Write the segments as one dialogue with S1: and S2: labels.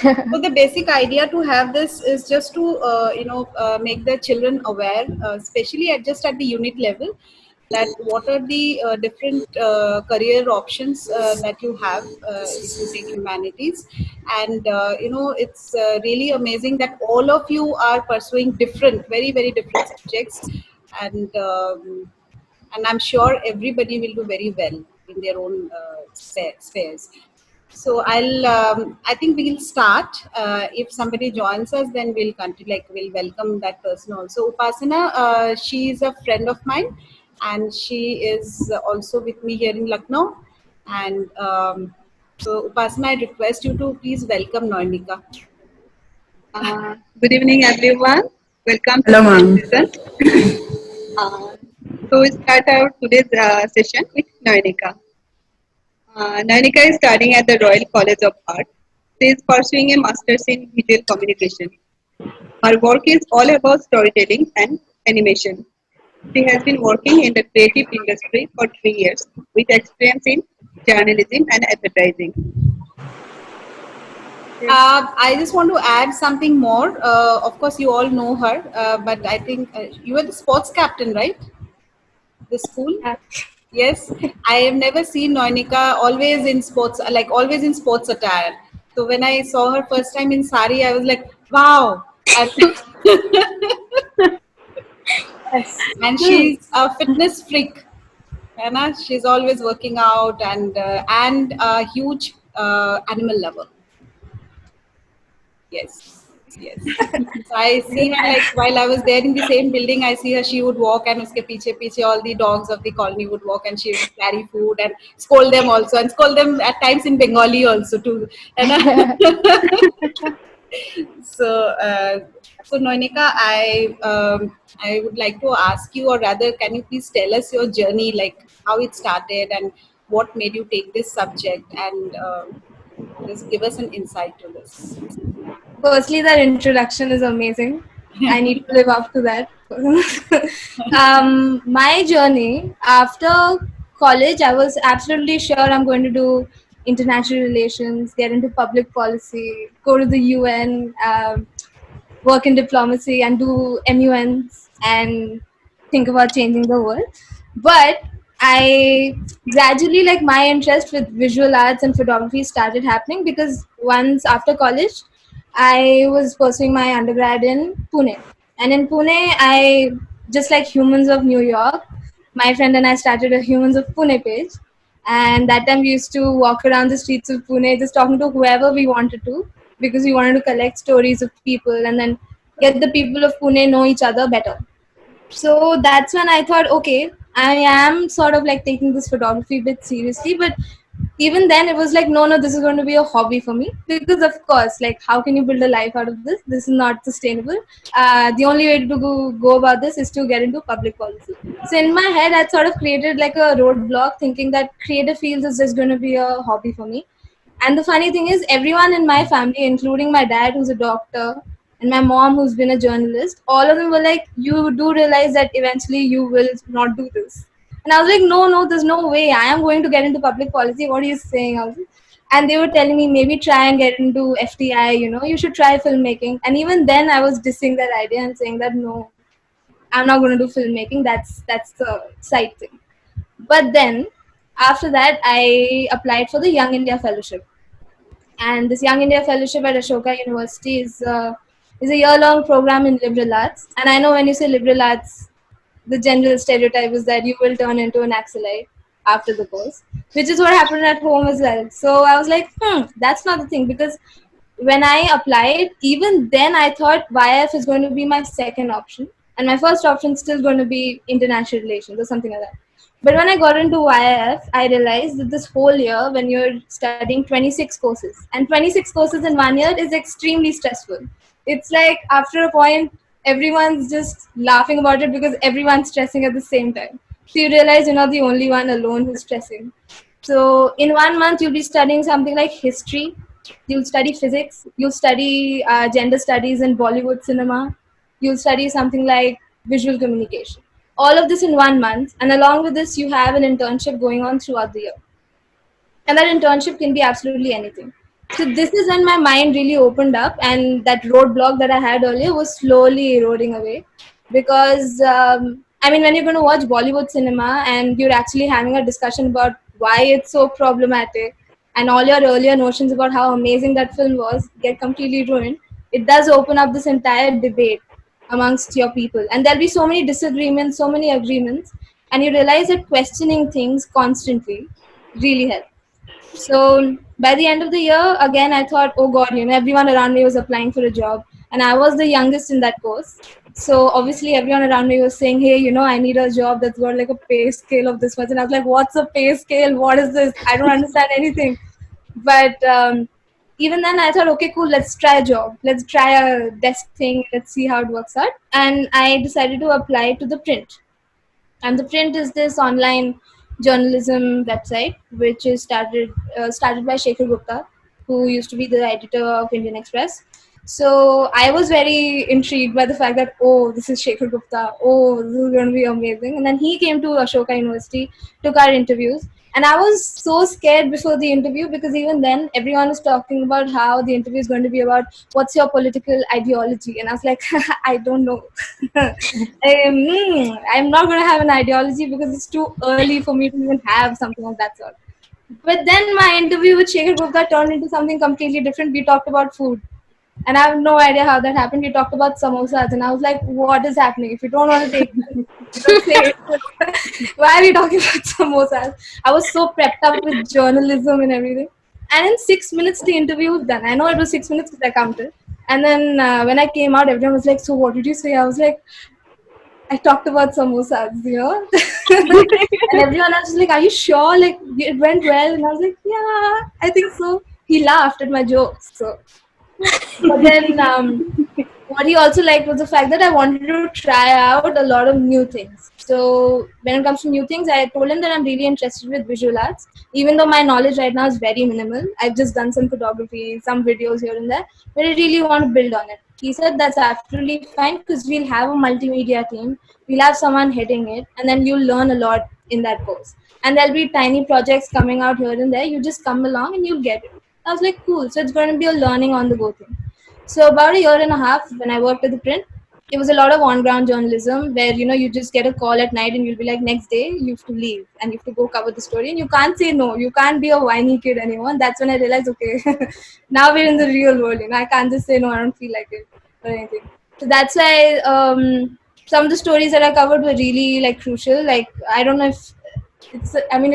S1: So the basic idea to have this is just to make the children aware, especially at the unit level, that what are the different career options that you have if you take humanities. And it's really amazing that all of you are pursuing different, very very different subjects. And um, and I'm sure everybody will do very well in their own spheres. So I think we'll start. If somebody joins us, then we'll continue. Like we'll welcome that person also. Upasana, she is a friend of mine, and she is also with me here in Lucknow. And so, Upasana, I request you to please welcome Noinika.
S2: Good evening, everyone. Welcome to
S3: Hello,
S2: today's
S3: ma'am.
S2: session. So we start our today's session with Nainika. Nainika is studying at the Royal College of Art. She is pursuing a master's in visual communication. Her work is all about storytelling and animation. She has been working in the creative industry for 3 years with experience in journalism and advertising.
S1: I just want to add something more. Of course, you all know her, but I think you are the sports captain, right? The school. Yes, I have never seen Noinika always in sports, like always in sports attire. So when I saw her first time in sari, I was like, wow. And,
S3: Yes.
S1: and she's a fitness freak. You know? She's always working out and a huge animal lover. Yes, yes. So I see her like while I was there in the same building, I see her. She would walk, and uske piche piche all the dogs of the colony would walk, and she would carry food and scold them also, and scold them at times in Bengali also too. And so, so Noinika, I would like to ask you, or rather, can you please tell us your journey, like how it started and what made you take this subject, and just give us an insight to this.
S3: Firstly, that introduction is amazing. I need to live up to that. My journey after college, I was absolutely sure I'm going to do international relations, get into public policy, go to the UN, work in diplomacy, and do MUNs and think about changing the world. But I gradually, like, my interest with visual arts and photography started happening because once after college, I was pursuing my undergrad in Pune. And in Pune, I, just like Humans of New York, my friend and I started a Humans of Pune page. And that time we used to walk around the streets of Pune just talking to whoever we wanted to because we wanted to collect stories of people and then get the people of Pune know each other better. So that's when I thought, okay, I am sort of like taking this photography bit seriously, but even then it was like, no, this is going to be a hobby for me because of course, like, how can you build a life out of this? This is not sustainable. The only way to go about this is to get into public policy. So in my head, I sort of created like a roadblock thinking that creative fields is just going to be a hobby for me. And the funny thing is, everyone in my family, including my dad, who's a doctor, and my mom, who's been a journalist, all of them were like, "You do realize that eventually you will not do this." And I was like, "No, there's no way. I am going to get into public policy. What are you saying?" And they were telling me, maybe try and get into FTI. You should try filmmaking. And even then, I was dissing that idea and saying that no, I'm not going to do filmmaking. That's the side thing. But then, after that, I applied for the Young India Fellowship. And this Young India Fellowship at Ashoka University is a year-long program in liberal arts. And I know when you say liberal arts, the general stereotype is that you will turn into an Axelite after the course, which is what happened at home as well. So I was like, that's not the thing, because when I applied, even then I thought YF is going to be my second option, and my first option is still going to be international relations or something like that. But when I got into YIF, I realized that this whole year, when you're studying 26 courses, and 26 courses in 1 year is extremely stressful. It's like after a point, everyone's just laughing about it because everyone's stressing at the same time. So you realize you're not the only one alone who's stressing. So in 1 month, you'll be studying something like history, you'll study physics, you'll study gender studies in Bollywood cinema, you'll study something like visual communication. All of this in 1 month, and along with this, you have an internship going on throughout the year. And that internship can be absolutely anything. So this is when my mind really opened up, and that roadblock that I had earlier was slowly eroding away. Because I mean, when you're going to watch Bollywood cinema and you're actually having a discussion about why it's so problematic, and all your earlier notions about how amazing that film was get completely ruined, it does open up this entire debate amongst your people, and there'll be so many disagreements, so many agreements, and you realize that questioning things constantly really helps. So by the end of the year, again, I thought, oh God, everyone around me was applying for a job, and I was the youngest in that course. So obviously, everyone around me was saying, hey, I need a job that's got like a pay scale of this much. And I was like, what's a pay scale? What is this? I don't understand anything. But even then, I thought, okay, cool, let's try a job. Let's try a desk thing. Let's see how it works out. And I decided to apply to the Print. And the Print is this online journalism website which is started by Shekhar Gupta, who used to be the editor of Indian Express. So I was very intrigued by the fact that, oh, this is Shekhar Gupta, oh, this is going to be amazing. And then he came to Ashoka University, took our interviews, and I was so scared before the interview, because even then everyone was talking about how the interview is going to be about what's your political ideology, and I was like, I don't know. I'm not going to have an ideology because it's too early for me to even have something of that sort. But then my interview with Shekhar Gupta turned into something completely different. We talked about food. And I have no idea how that happened. We talked about samosas, and I was like, what is happening? If you don't want to take it, don't say it. Why are we talking about samosas? I was so prepped up with journalism and everything. And in 6 minutes, the interview was done. I know it was 6 minutes because I counted. And then when I came out, everyone was like, so what did you say? I was like, I talked about samosas. And everyone else was like, are you sure? Like, it went well? And I was like, yeah, I think so. He laughed at my jokes. So, but then what he also liked was the fact that I wanted to try out a lot of new things. So when it comes to new things, I told him that I'm really interested with visual arts, even though my knowledge right now is very minimal. I've just done some photography, some videos here and there, but I really want to build on it. He said that's absolutely fine because we'll have a multimedia team, we'll have someone heading it, and then you'll learn a lot in that course. And there'll be tiny projects coming out here and there. You just come along and you'll get it. I was like, cool. So it's going to be a learning on the go thing. So about a year and a half when I worked at the Print, it was a lot of on-ground journalism where you just get a call at night and you'll be like, next day you have to leave and you have to go cover the story, and you can't say no. You can't be a whiny kid anymore. And that's when I realized, okay, now we're in the real world. I can't just say no. I don't feel like it or anything. So that's why some of the stories that I covered were really like crucial. Like, I don't know if it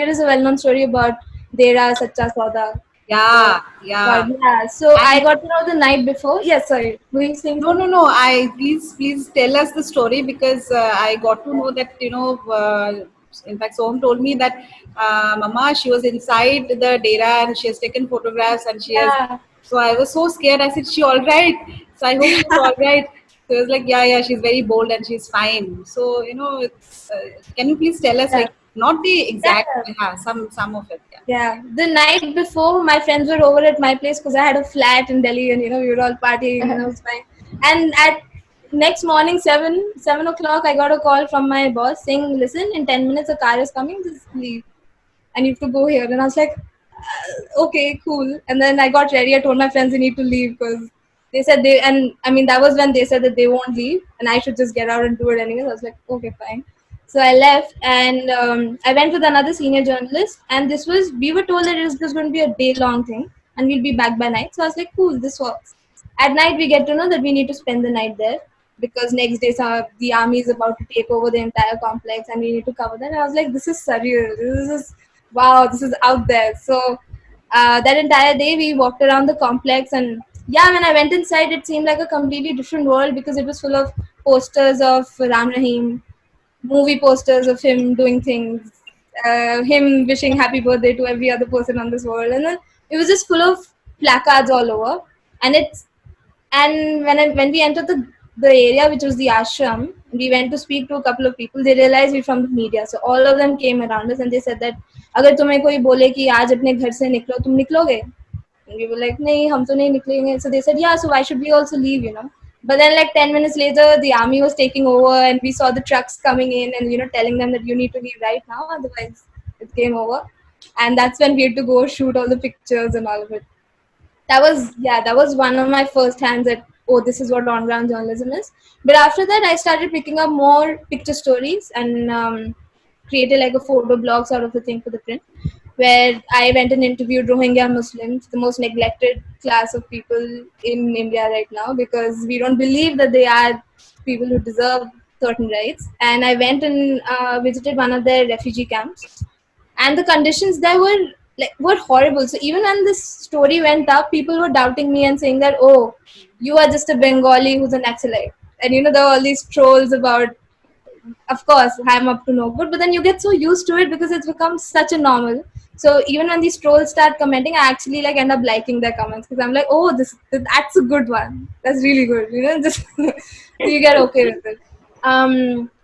S3: is a well-known story about Dera Sacha Sauda.
S1: Yeah, yeah.
S3: But yeah, so I
S1: And
S3: got to know the night before. Yes, sorry. Were you saying
S1: no, no,
S3: something?
S1: no. Please tell us the story, because I got to know that in fact, Soham told me that Mama, she was inside the dera and she has taken photographs and she has.
S3: Yeah.
S1: So I was so scared. I said, "She all right?" So I hope she's all right. So it was like, yeah, yeah, she's very bold and she's fine. So it's. Can you please tell us,
S3: Yeah.
S1: like, not the exact,
S3: Yeah.
S1: yeah, some of it, yeah.
S3: Yeah. The night before, my friends were over at my place because I had a flat in Delhi, and we were all partying and I was fine. And at next morning, 7 o'clock, I got a call from my boss saying, listen, in 10 minutes a car is coming, just leave. And you have to go here. And I was like, okay, cool. And then I got ready. I told my friends they need to leave because they said that was when they said that they won't leave and I should just get out and do it anyways. I was like, okay, fine. So I left, and I went with another senior journalist, and we were told that it was just going to be a day long thing and we'll be back by night. So I was like, cool, this works. At night, we get to know that we need to spend the night there because next day the army is about to take over the entire complex and we need to cover that. And I was like, this is surreal. This is wow, this is out there. So that entire day we walked around the complex, and yeah, when I went inside, it seemed like a completely different world because it was full of posters of Ram Rahim, movie posters of him doing things, him wishing happy birthday to every other person on this world, and then it was just full of placards all over. And when we entered the area, which was the ashram, we went to speak to a couple of people. They realized we're from the media, so all of them came around us and they said that अगर तुम्हें कोई बोले कि आज अपने घर से निकलो, तुम निकलोगे? And we were like, नहीं, हम तो नहीं निकलेंगे. So they said, yeah, so why should we also leave? But then like 10 minutes later, the army was taking over and we saw the trucks coming in and telling them that you need to leave right now, otherwise it's game over. And that's when we had to go shoot all the pictures and all of it. that was one of my first hands at, oh, this is what on ground journalism is. But after that I started picking up more picture stories and created like a photo blogs out of the thing for the print, where I went and interviewed Rohingya Muslims, the most neglected class of people in India right now, because we don't believe that they are people who deserve certain rights. And I went and visited one of their refugee camps, and the conditions there were horrible. So even when this story went up, people were doubting me and saying that, oh, you are just a Bengali who's an Naxalite. And there were all these trolls about, of course, I'm up to no good, but then you get so used to it because it's become such a normal. So even when these trolls start commenting, I actually like end up liking their comments, because I'm like, oh, that's a good one. That's really good. Just you get okay with it.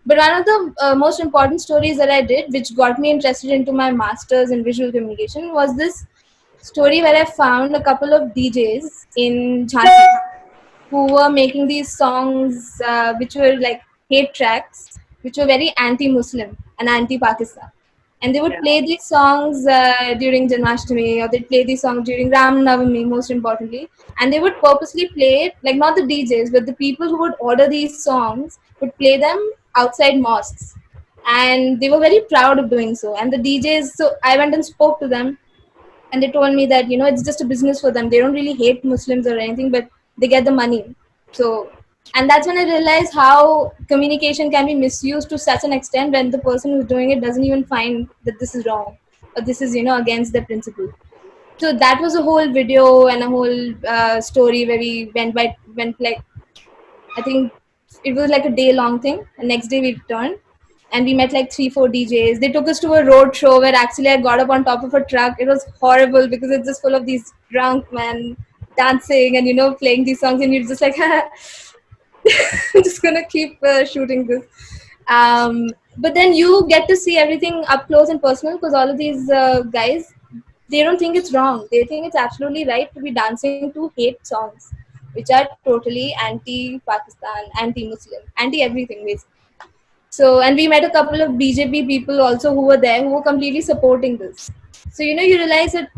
S3: But one of the most important stories that I did, which got me interested into my master's in visual communication, was this story where I found a couple of DJs in Jhansi who were making these songs which were like hate tracks, which were very anti-Muslim and anti-Pakistan. And they would play these songs during Janmashtami, or they'd play these songs during Ram Navami, most importantly. And they would purposely play it, like not the DJs, but the people who would order these songs would play them outside mosques. And they were very proud of doing so. And the DJs, so I went and spoke to them, and they told me that it's just a business for them. They don't really hate Muslims or anything, but they get the money. So, and that's when I realized how communication can be misused to such an extent, when the person who's doing it doesn't even find that this is wrong, or this is against the principle. So that was a whole video and a whole story where we went like, I think it was like a day long thing. And next day we returned, and we met like 3-4 DJs. They took us to a road show where actually I got up on top of a truck. It was horrible because it's just full of these drunk men dancing and playing these songs, and you're just like, I'm just gonna keep shooting this. But then you get to see everything up close and personal, because all of these guys, they don't think it's wrong. They think it's absolutely right to be dancing to hate songs, which are totally anti-Pakistan, anti-Muslim, anti-everything basically. So, and we met a couple of BJP people also who were there, who were completely supporting this. So, you realize that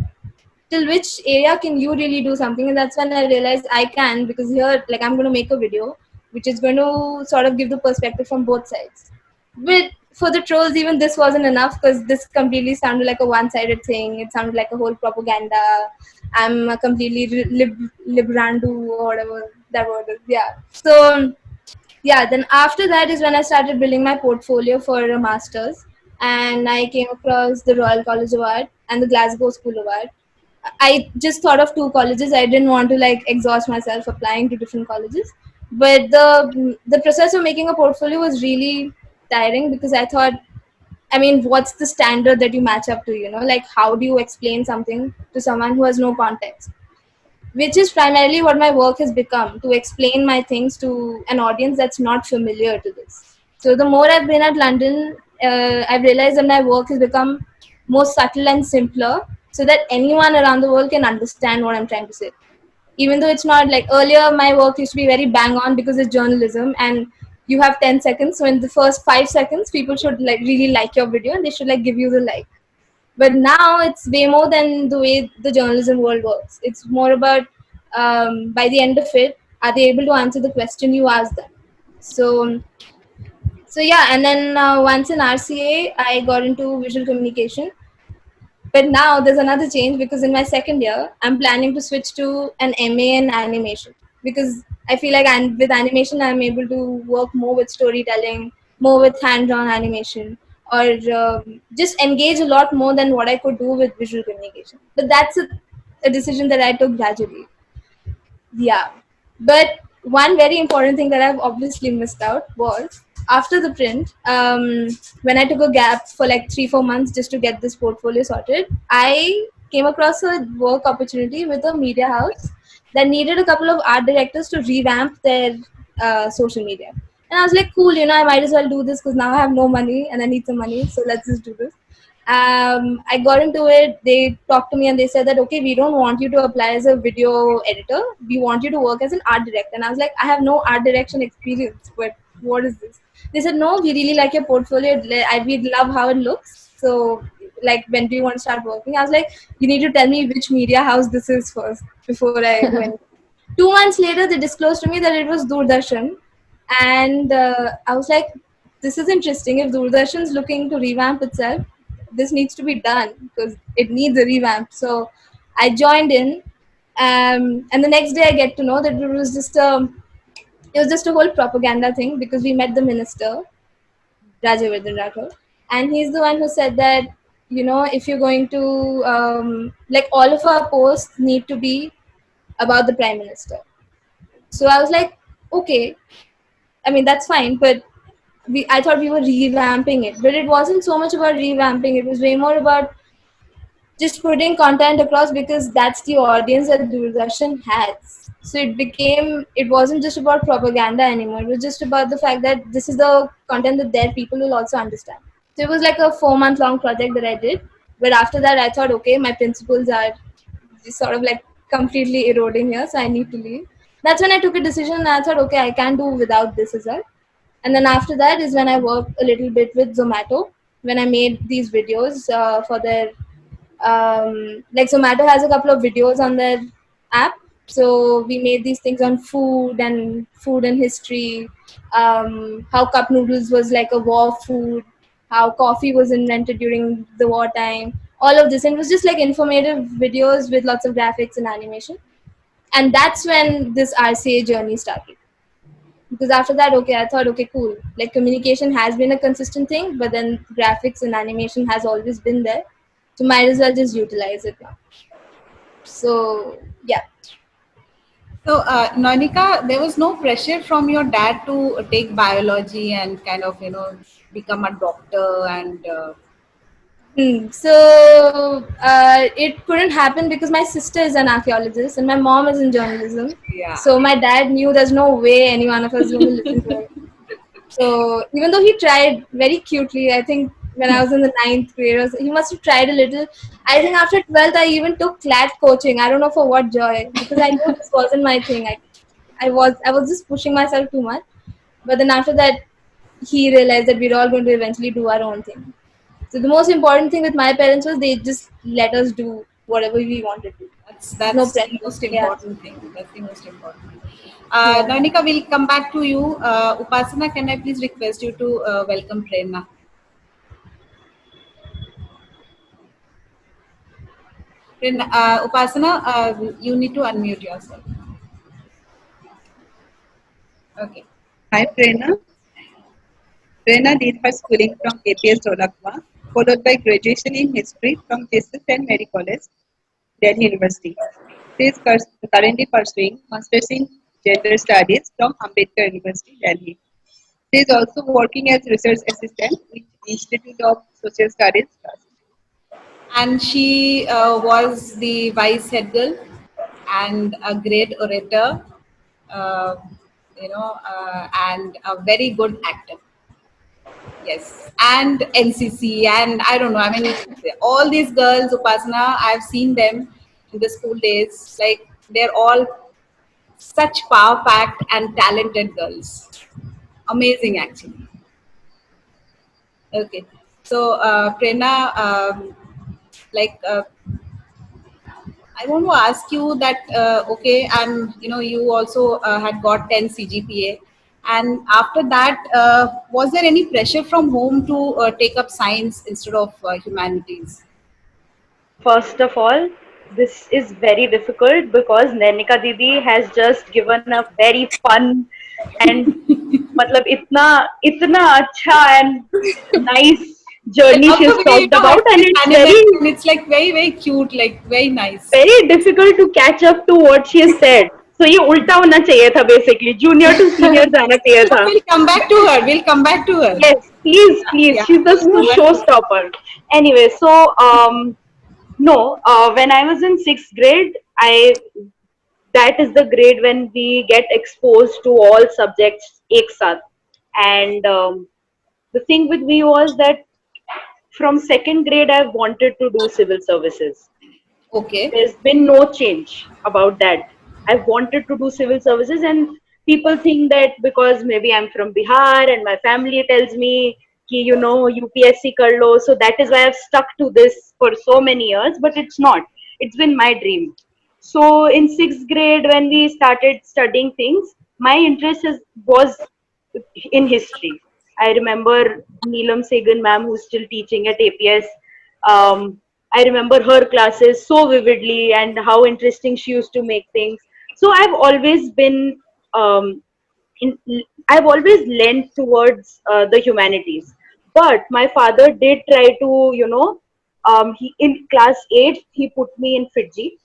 S3: till which area can you really do something. And that's when I realized I can, because here, like, I'm going to make a video which is going to sort of give the perspective from both sides. But for the trolls, even this wasn't enough, because this completely sounded like a one-sided thing. It sounded like a whole propaganda. I'm a completely librandu or whatever that word is. Yeah. So yeah, then after that is when I started building my portfolio for a master's, and I came across the Royal College of Art and the Glasgow School of Art. I just thought of two colleges. I didn't want to like exhaust myself applying to different colleges, but the process of making a portfolio was really tiring, because I thought, I mean, what's the standard that you match up to? Like, how do you explain something to someone who has no context? Which is primarily what my work has become, to explain my things to an audience that's not familiar to this. So the more I've been at London, I've realized that my work has become more subtle and simpler, so that anyone around the world can understand what I'm trying to say. Even though it's not like earlier, my work used to be very bang on because it's journalism and you have 10 seconds. So in the first 5 seconds, people should like really like your video and they should like give you the like. But now it's way more than the way the journalism world works. It's more about by the end of it, are they able to answer the question you asked them? So yeah, and then once in RCA, I got into visual communication. But now there's another change, because in my second year, I'm planning to switch to an MA in animation, because I feel like with animation, I'm able to work more with storytelling, more with hand-drawn animation, or just engage a lot more than what I could do with visual communication. But that's a decision that I took gradually. Yeah. But one very important thing that I've obviously missed out was after the print, when I took a gap for like 3-4 months just to get this portfolio sorted, I came across a work opportunity with a media house that needed a couple of art directors to revamp their social media. And I was like, cool, I might as well do this, because now I have no money and I need some money. So let's just do this. I got into it. They talked to me and they said that, okay, we don't want you to apply as a video editor. We want you to work as an art director. And I was like, I have no art direction experience, but what is this? They said, no, we really like your portfolio. We love how it looks. So like, when do you want to start working? I was like, you need to tell me which media house this is first before I go in. 2 months later, they disclosed to me that it was Doordarshan, and I was like, this is interesting. If Doordarshan's looking to revamp itself, this needs to be done because it needs a revamp. So I joined in, and the next day I get to know that it was just a whole propaganda thing because we met the minister, Rajavardhan Rathore, and he's the one who said that, if you're going to, like, all of our posts need to be about the prime minister. So I was like, okay, I mean, that's fine, but I thought we were revamping it, but it wasn't so much about revamping. It was way more about just putting content across because that's the audience that Doordarshan has. So it wasn't just about propaganda anymore. It was just about the fact that this is the content that their people will also understand. So it was like a 4-month long project that I did. But after that, I thought, okay, my principles are just sort of like completely eroding here, so I need to leave. That's when I took a decision and I thought, okay, I can do without this as well. And then after that is when I worked a little bit with Zomato, when I made these videos for their, like, Zomato has a couple of videos on their app. So we made these things on food and history, how cup noodles was like a war food, how coffee was invented during the wartime, all of this. And it was just like informative videos with lots of graphics and animation. And that's when this RCA journey started. Because after that, okay, I thought, okay, cool. Like, communication has been a consistent thing, but then graphics and animation has always been there. So might as well just utilize it now. So yeah.
S1: So, Nanika, there was no pressure from your dad to take biology and kind of, become a doctor and.
S3: So it couldn't happen because my sister is an archaeologist and my mom is in journalism.
S1: Yeah.
S3: So my dad knew there's no way any one of us is going to listen to it. So even though he tried very cutely, I think when I was in the 9th grade, he must have tried a little. I think after 12th, I even took CLAT coaching. I don't know for what joy, because I knew this wasn't my thing. I was just pushing myself too much. But then after that, he realized that we're all going to eventually do our own thing. So the most important thing with my parents was they just let us do whatever we wanted to.
S1: That's
S3: No
S1: the
S3: pressure.
S1: most
S3: Yeah.
S1: important thing. That's the most important thing.
S3: Yeah.
S1: Nanika, we'll come back to you. Upasana, can I please request you to welcome Prerna? Prerna, Upasana, you need to unmute yourself. Okay.
S2: Hi, Prerna. Prerna did her schooling from APS Dholakwa, followed by graduation in history from Jesus and Mary College, Delhi University. She is currently pursuing Masters in Gender Studies from Ambedkar University, Delhi. She is also working as research assistant with Institute of Social Studies Trust.
S1: And she was the vice head girl and a great orator, uh, and a very good actor. Yes, and NCC, and I don't know. I mean, all these girls, Upasana, I've seen them in the school days. Like, they're all such power-packed and talented girls. Amazing, actually. Okay, so Prerna, like. I want to ask you that, okay, and you also had got 10 CGPA, and after that, was there any pressure from home to take up science instead of humanities?
S4: First of all, this is very difficult because Nainika Didi has just given a very fun and मतलब इतना अच्छा and nice journey
S1: Of
S4: she's
S1: the way,
S4: talked about, and it's very
S1: and it's like very, very cute, like very nice.
S4: very difficult to catch up to what she has said. So ये उल्टा होना चाहिए था basically, junior to senior जाना चाहिए था.
S1: We'll come back to her. We'll come back to her.
S4: Yes, please.
S1: Yeah.
S4: She's the showstopper. Anyway, so no, when I was in 6th grade, that is the grade when we get exposed to all subjects ek saath. And the thing with me was that from 2nd grade, I wanted to do civil services.
S1: Okay.
S4: There's been no change about that. I wanted to do civil services, and people think that because maybe I'm from Bihar and my family tells me कि UPSC कर लो. So that is why I've stuck to this for so many years, but it's not. It's been my dream. So in sixth grade, when we started studying things, my interest was in history. I remember Neelam Segan ma'am, who's still teaching at APS. I remember her classes so vividly and how interesting she used to make things. So um, in, I've always lent towards the humanities. But my father did try to, he in class 8, he put me in Fiji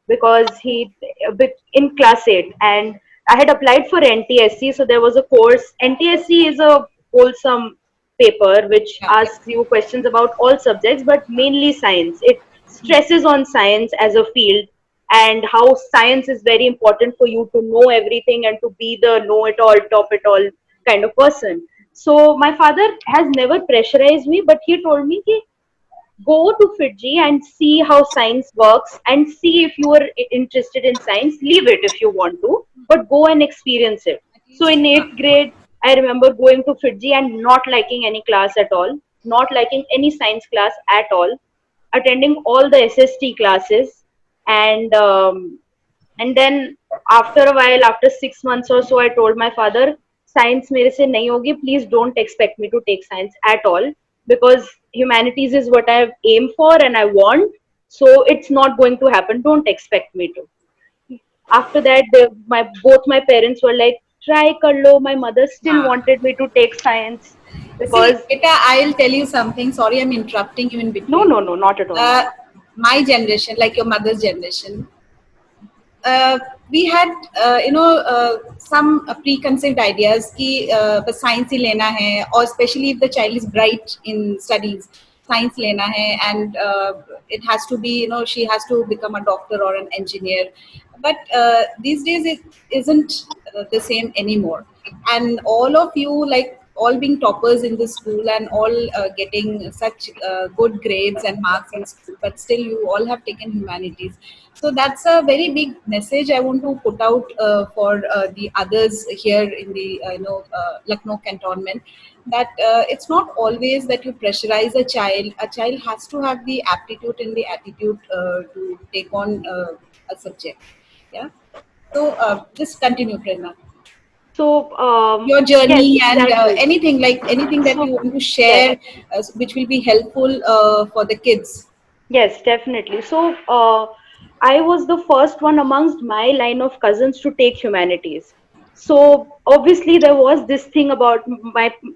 S4: because in class 8, and I had applied for NTSC. So there was a course. NTSC is a wholesome paper which
S1: Yeah.
S4: asks you questions about all subjects, but mainly science. It stresses on science as a field and how science is very important for you to know everything and to be the know it all, top it all kind of person. So my father has never pressurized me, but he told me ki, go to Fiji and see how science works and see if you are interested in science. Leave it if you want to, but go and experience it.
S1: At
S4: So
S1: least,
S4: in eighth grade, I remember going to Fiji and not liking any class at all, not liking any science class at all, attending all the SST classes, and and then after a while, after 6 months or so, I told my father, science mere se nahi hogi, please don't expect me to take science at all, because humanities is what I aim for and I want, so it's not going to happen, don't expect me to. After that, both my parents were like, try kar lo. My mother still
S1: uh,
S4: wanted me to take science
S1: see,
S4: because
S1: Beta, I'll tell you something. Sorry, I'm interrupting you in
S4: no,
S1: between.
S4: no, no, not at all.
S1: Uh, my generation, like your mother's generation, we had some preconceived ideas कि बस science ही लेना है, or especially if the child is bright in studies, science लेना है, and it has to be, she has to become a doctor or an engineer. But these days it isn't the same anymore, and all of you, like all being toppers in the school and all getting such good grades and marks in school, but still you all have taken humanities. So that's a very big message I want to put out for the others here in the Lucknow cantonment, that it's not always that you pressurize a child. A child has to have the aptitude and the attitude to take on a subject. Yeah. So just continue, Prerna.
S4: So
S1: Your
S4: yes,
S1: journey and
S4: exactly.
S1: anything, like anything that
S4: So
S1: you want to
S4: yes.
S1: share, which will be helpful for the kids.
S4: Yes, definitely. So, I was the first one amongst my line of cousins to take humanities. So, obviously, there was this thing about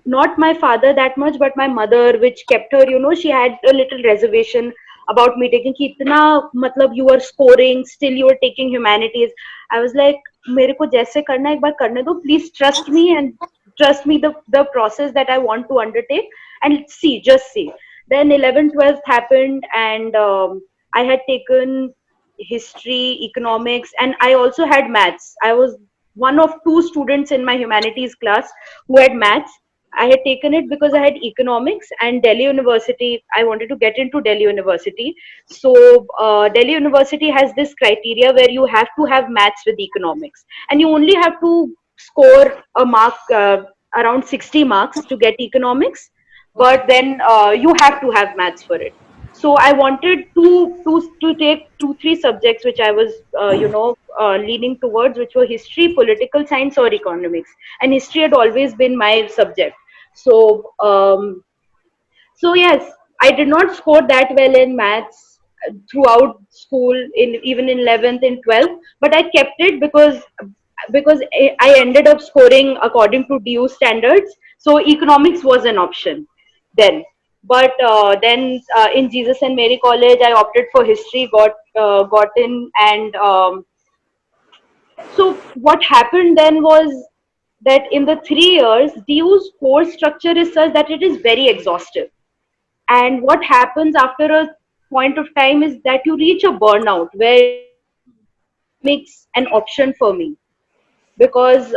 S4: not my father that much, but my mother, which kept her, she had a little reservation about me taking कि इतना मतलब you are scoring, still you are taking humanities. I was like, मेरे को जैसे करना है, एक बार करने दो, please trust me and trust me the process that I want to undertake, and see, just see. Then 11th 12th happened, and I had taken history, economics, and I also had maths. I was one of two students in my humanities class who had maths. I had taken it because I had economics, and Delhi University, I wanted to get into Delhi University. So Delhi University has this criteria where you have to have maths with economics, and you only have to score a mark, around 60 marks to get economics,
S1: Okay.
S4: but then you have to have maths for it. So I wanted to take 2 3 subjects which I was leaning towards, which were history, political science, or economics, and history had always been my subject. So so yes, I did not score that well in maths throughout school, in even in 11th and 12th, but I kept it because I ended up scoring according to DU standards. So economics was an option then. But then in Jesus and Mary College, I opted for history, got in, and so what happened then was that in the 3 years, DU's course structure is such that it is very exhaustive, and what happens after a point of time is that you reach a burnout where makes an option for me, because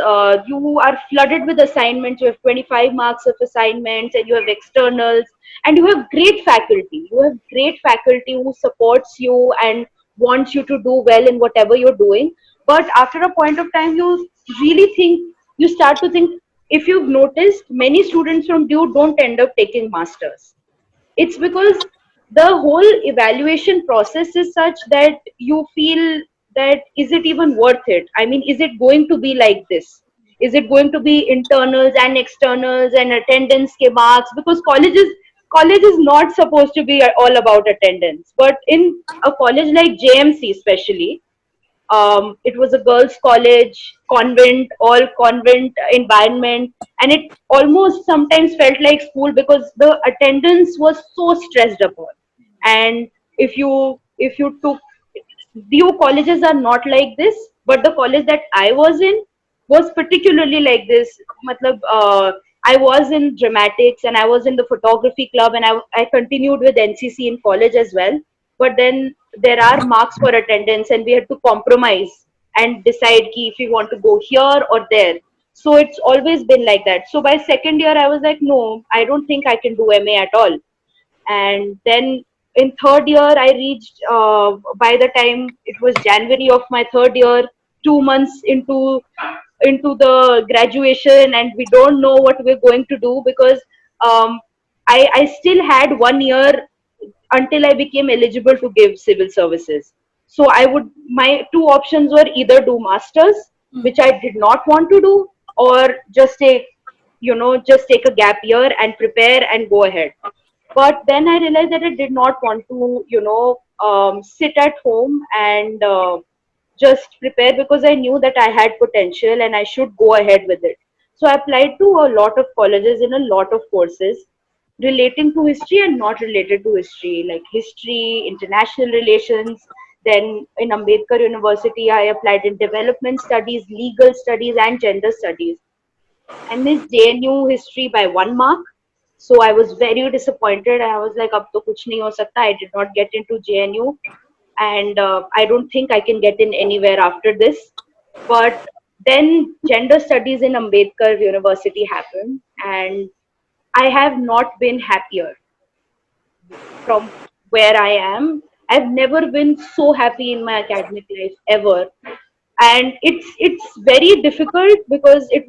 S4: you are flooded with assignments. You have 25 marks of assignments, and you have externals, and you have great faculty. You have great faculty who supports you and wants you to do well in whatever you're doing. But after a point of time, you really think, you start to think, if you've noticed, many students from DU don't end up taking masters. It's because the whole evaluation process is such that you feel that is it even worth it? I mean, is it going to be like this? Is it going to be internals and externals and attendance ke marks? Because college is not supposed to be all about attendance. But in a college like JMC especially, it was a girls' college, convent, all convent environment, and it almost sometimes felt like school because the attendance was so stressed upon. And if you took DU colleges are not like this, but the college that I was in was particularly like this. Matlab, I was in dramatics and I was in the photography club and I continued with NCC in college as well. But then there are marks for attendance and we had to compromise and decide ki if we want to go here or there. So it's always been like that. So by second year, I was like, no, I don't think I can do MA at all. And then in third year I reached, by the time it was January of my third year, 2 months into the graduation, and we don't know what we're going to do because I still had 1 year until I became eligible to give civil services. So my two options were either do masters, which I did not want to do, or just take a gap year and prepare and go ahead. But then I realized that I did not want to, sit at home and just prepare, because I knew that I had potential and I should go ahead with it. So I applied to a lot of colleges in a lot of courses relating to history and not related to history, like history, international relations. Then in Ambedkar University, I applied in development studies, legal studies, and gender studies. I missed JNU history by 1 mark. So I was very disappointed. I was like, ab to kuch nahi ho sakta. I did not get into JNU. And I don't think I can get in anywhere after this. But then gender studies in Ambedkar University happened. And I have not been happier from where I am. I've never been so happy in my academic life ever. And it's very difficult because it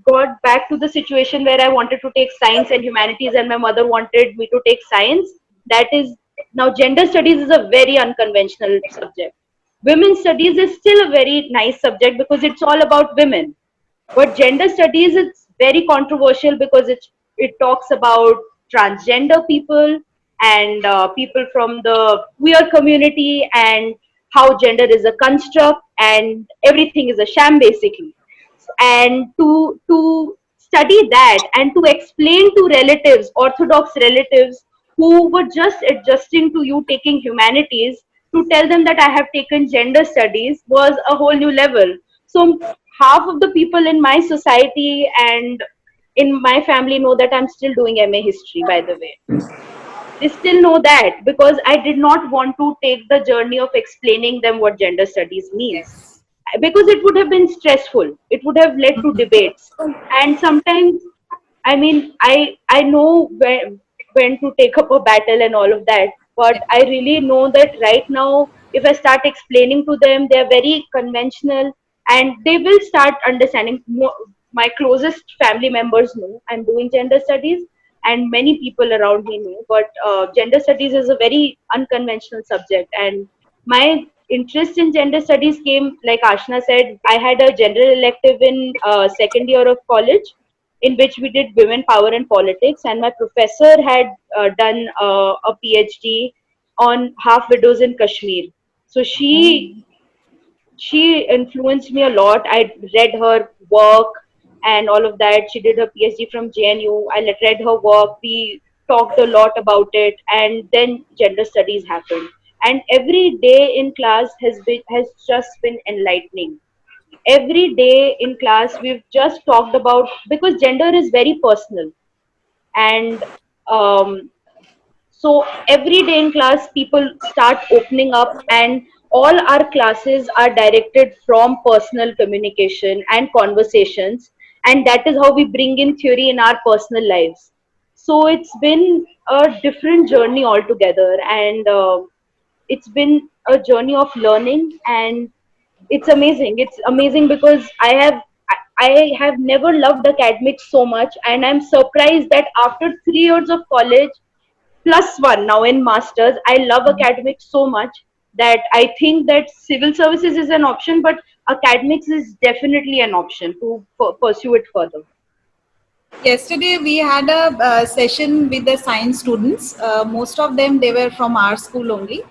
S4: got back to the situation where I wanted to take science and humanities and my mother wanted me to take science. That is, now gender studies is a very unconventional subject. Women's studies is still a very nice subject because it's all about women. But gender studies is very controversial because it talks about transgender people and people from the queer community, and how gender is a construct and everything is a sham basically. And to study that and to explain to relatives, orthodox relatives who were just adjusting to you taking humanities, to tell them that I have taken gender studies was a whole new level. So half of the people in my society and in my family know that I'm still doing MA history, by the way. They still know that because I did not want to take the journey of explaining them what gender studies means,
S1: Yes.
S4: because it would have been stressful. It would have led to debates. And sometimes, I mean, I know when to take up a battle and all of that, but I really know that right now, if I start explaining to them, they're very conventional and they will start understanding. My closest family members know I'm doing gender studies, and many people around me know. But gender studies is a very unconventional subject, and my interest in gender studies came, like Ashna said, I had a general elective in second year of college in which we did women power and politics, and my professor had done a PhD on half widows in Kashmir. So she influenced me a lot. I read her work and all of that. She did her PhD from JNU. I read her work. We talked a lot about it, and then gender studies happened. And every day in class has just been enlightening. Every day in class we've just talked about, because gender is very personal, and um, so every day in class, people start opening up, and all our classes are directed from personal communication and conversations, and that is how we bring in theory in our personal lives. So it's been a different journey altogether, and it's been a journey of learning, and it's amazing. It's amazing because I have never loved academics so much, and I'm surprised that after 3 years of college plus one now in masters, I love academics so much that I think that civil services is an option, but academics is definitely an option to pursue it further.
S1: Yesterday we had a session with the science students. Most of them, they were from our school only.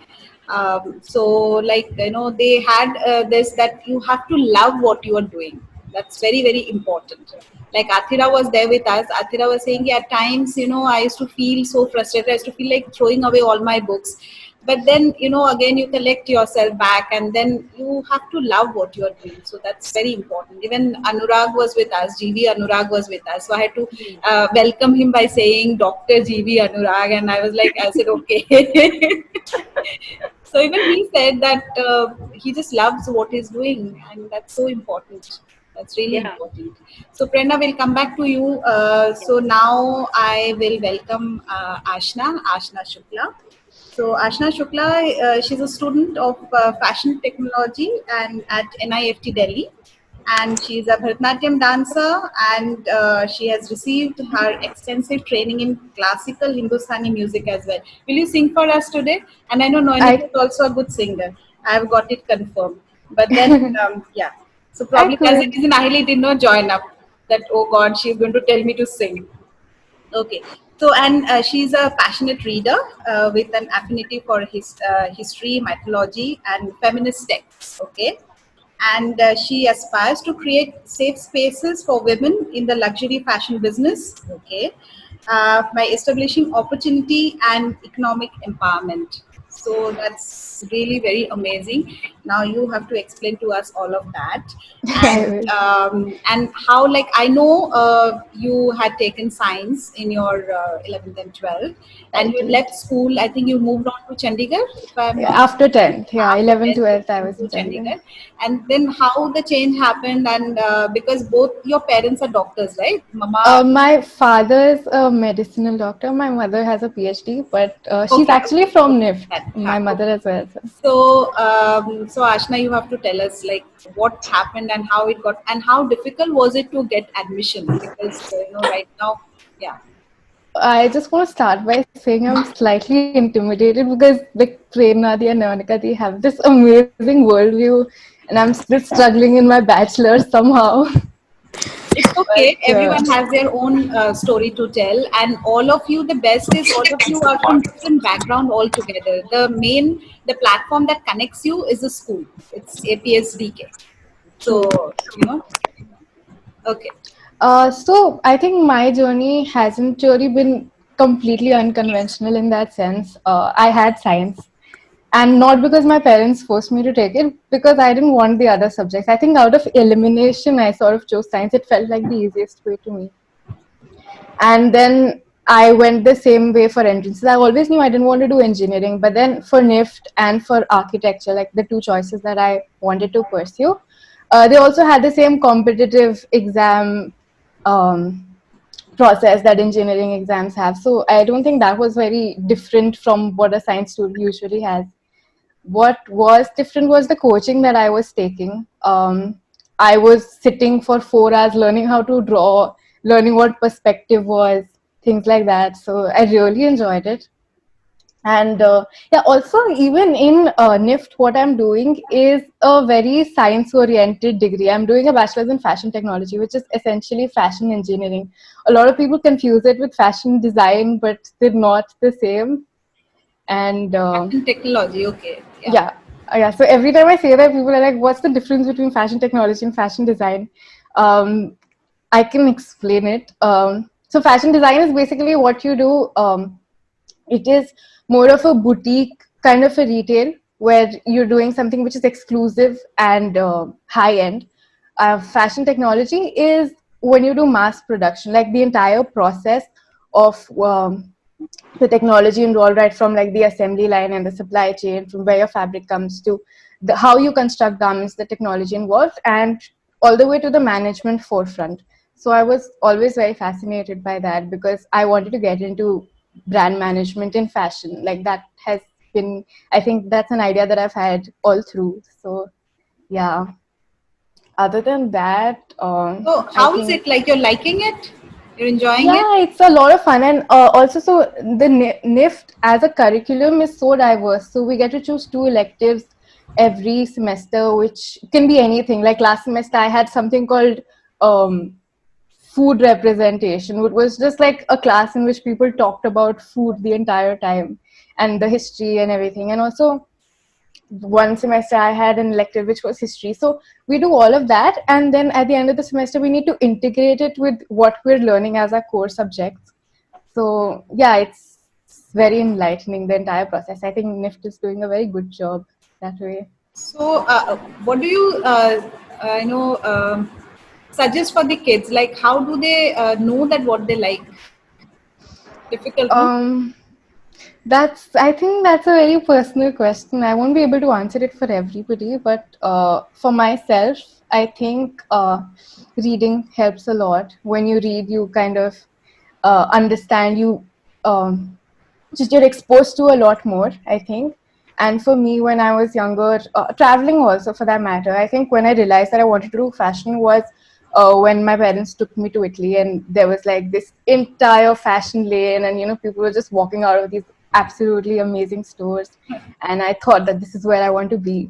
S1: So like, they had this, that you have to love what you are doing. That's very, very important. Like Athira was there with us. Athira was saying, at times, I used to feel so frustrated. I used to feel like throwing away all my books. But then, again, you collect yourself back, and then you have to love what you're doing. So that's very important. Even Anurag was with us. GV Anurag was with us. So I had to welcome him by saying Dr. GV Anurag. And I was like, I said, okay. So even he said that he just loves what he's doing, and that's so important. That's really
S4: Yeah.
S1: important. So Prerna, will come back to you. So now I will welcome Ashna Shukla. So Ashna Shukla, she's a student of fashion technology and at NIFT Delhi, and she's a Bharatanatyam dancer, and she has received her extensive training in classical Hindustani music as well. Will you sing for us today? And I know Noinika is also a good singer. I've got it confirmed. But then, yeah. So
S3: I
S1: probably as it
S3: could.
S1: is in Ahili did not join up. That, oh God, she's going to tell me to sing. Okay. So, and she's a passionate reader with an affinity for history, mythology, and feminist texts. Okay. And she aspires to create safe spaces for women in the luxury fashion business. Okay. By establishing opportunity and economic empowerment. So that's really very amazing. Now you have to explain to us all of that,
S3: I will.
S1: and how, like, I know you had taken science in your 11th and 12th,
S3: I
S1: and you
S3: did.
S1: left school. I think you moved on to Chandigarh, if I'm
S3: Yeah,
S1: not
S3: after 10th. Yeah,
S1: after
S3: 11,
S1: 10th,
S3: 12th, I
S1: you
S3: was
S1: moved
S3: in
S1: to
S3: Chandigarh.
S1: Chandigarh, and then how the change happened, and because both your parents are doctors, right? Mama.
S3: My father is a medicinal doctor. My mother has a PhD, but she's
S1: Okay,
S3: actually
S1: okay,
S3: from
S1: okay.
S3: NIFT.
S1: That,
S3: My mother
S1: okay.
S3: as well. So.
S1: So Ashna, you have to tell us, like, what happened and how it got, and how difficult was it to get admission? Because right now, yeah.
S3: I just want to start by saying I'm slightly intimidated because like Prerna and Naonika, they have this amazing worldview, and I'm still struggling in my bachelor's somehow.
S1: It's okay.
S3: But
S1: Everyone has their own story to tell, and all of you, the best is all of you are from different background altogether. The platform that connects you is the school. It's APSDK.
S3: true.
S1: So, okay.
S3: So I think my journey hasn't really been completely unconventional in that sense. I had science, and not because my parents forced me to take it, because I didn't want the other subjects. I think out of elimination, I sort of chose science. It felt like the easiest way to me. And then I went the same way for entrances. I always knew I didn't want to do engineering, but then for NIFT and for architecture, like the two choices that I wanted to pursue, they also had the same competitive exam um, process that engineering exams have. So I don't think that was very different from what a science student usually has. What was different was the coaching that I was taking. I was sitting for 4 hours learning how to draw, learning what perspective was, things like that. So I really enjoyed it. And yeah, also even in NIFT, what I'm doing is a very science-oriented degree. I'm doing a bachelor's in fashion technology, which is essentially fashion engineering. A lot of people confuse it with fashion design, but they're not the same. And
S1: Fashion technology, okay. Yeah.
S3: yeah, yeah. So every time I say that, people are like, "What's the difference between fashion technology and fashion design?" Um, I can explain it. So fashion design is basically what you do. It is more of a boutique kind of a retail where you're doing something which is exclusive and high end. Fashion technology is when you do mass production, like the entire process of the technology involved, right from like the assembly line and the supply chain, from where your fabric comes to how you construct garments, the technology involved, and all the way to the management forefront. So I was always very fascinated by that because I wanted to get into brand management in fashion. Like that has been, I think that's an idea that I've had all through. So yeah, other than that,
S1: So
S5: I
S1: how is
S5: think
S1: it? Like you're liking it? You're enjoying it?
S5: yeah, it's a lot of fun, and also so the NIFT as a curriculum is so diverse. So we get to choose 2 electives every semester, which can be anything. Like last semester, I had something called food representation, which was just like a class in which people talked about food the entire time and the history and everything. And also one semester I had an elective which was history. So we do all of that, and then at the end of the semester we need to integrate it with what we're learning as our core subjects. So yeah, it's very enlightening, the entire process. I think NIFT is doing a very good job that way.
S1: So what do you you know suggest for the kids? Like how do they know that what they like? Difficult, no?
S5: um I think that's a very personal question. I won't be able to answer it for everybody, but for myself, I think reading helps a lot. When you read, you kind of understand, um, just you're exposed to a lot more, I think. And for me, when I was younger, traveling also for that matter, I think when I realized that I wanted to do fashion was when my parents took me to Italy, and there was like this entire fashion lane, and people were just walking out of these absolutely amazing stores, and I thought that this is where I want to be.